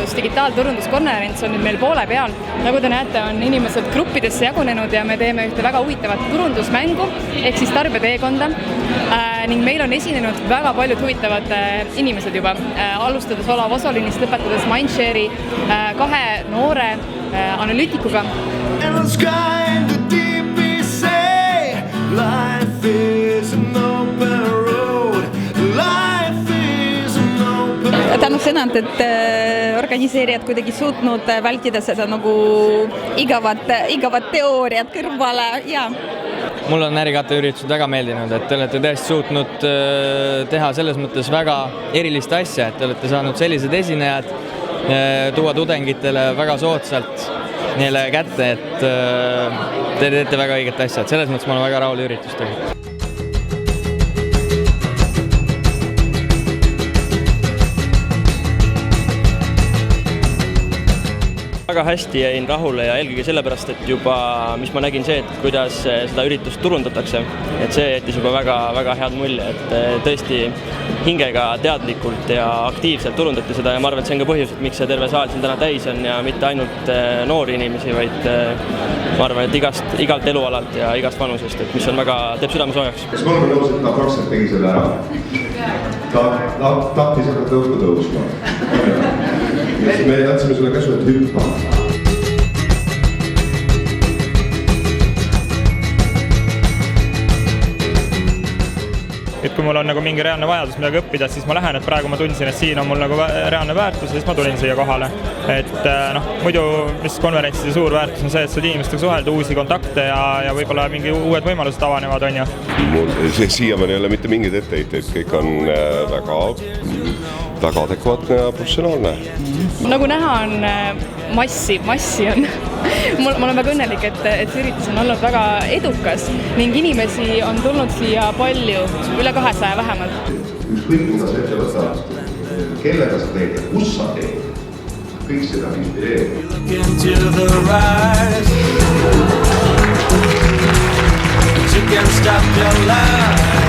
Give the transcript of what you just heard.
Turundus, digitaalturunduskonverents on nüüd meil poole peal. Nagu te näete, on inimesed gruppidesse jagunenud ja me teeme ühte väga huvitavat turundusmängu ehk siis tarbeteekonda. Ning meil on esinenud väga paljud huvitavad inimesed juba, alustades Olav Osolinist, lõpetades Mindshare'i 2 noore analüütikuga. Tänu seda, et organiseerijad kuidagi suutnud vältida seda nagu igavat teooriat kõrvale ja Mul on ärikatteüritused väga meeldinud, et te olete tõesti suutnud teha selles mõttes väga erilist asja, et te olete saanud sellised esinejad tuua tudengitele väga soodsalt neile kätte, et te teete väga õiget asja, et selles mõttes ma olen väga rahul üritustega. Väga hästi jäin rahule ja eelkõige sellepärast, et juba, mis ma nägin see, et kuidas seda üritust turundatakse, et see jättis juba väga head mulje, et tõesti hingega teadlikult ja aktiivselt turundati seda ja ma arvan, et see on ka põhjus, et miks see terve saal siin täna täis on ja mitte ainult noori inimesi, vaid ma arvan, et igalt elualalt ja igast vanusest, et mis on väga, teeb südame soojaks. Kas ma olen nõus, et ta praktiliselt tegi selle ära? Tahtis hakata õhku tõusma. Me andsime sulle käsu, et hüppa. Et kui mul on nagu mingi reaalne vajadus midagi õppida, siis ma lähen, et praegu ma tundsin, et siin on mul nagu reaalne väärtus ja siis ma tulin siia kohale. Et muidu mis konverentside suur väärtus on see, et saad inimestega suhelda, uusi kontakte ja võib-olla mingi uued võimalused avanevad, on ju. Siiamaani ei ole mitte mingeid etteheiteid, kõik on väga adekvaatne ja professionaalne. Nagu näha on massi on. Mul on väga õnnelik, et see üritus on olnud väga edukas ning inimesi on tulnud siia palju, üle 200 vähemalt. Ükskõik, mida sa ette võtad, kellega sa teed ja kus sa teed, kõik seda inspireerib. You can stop your life.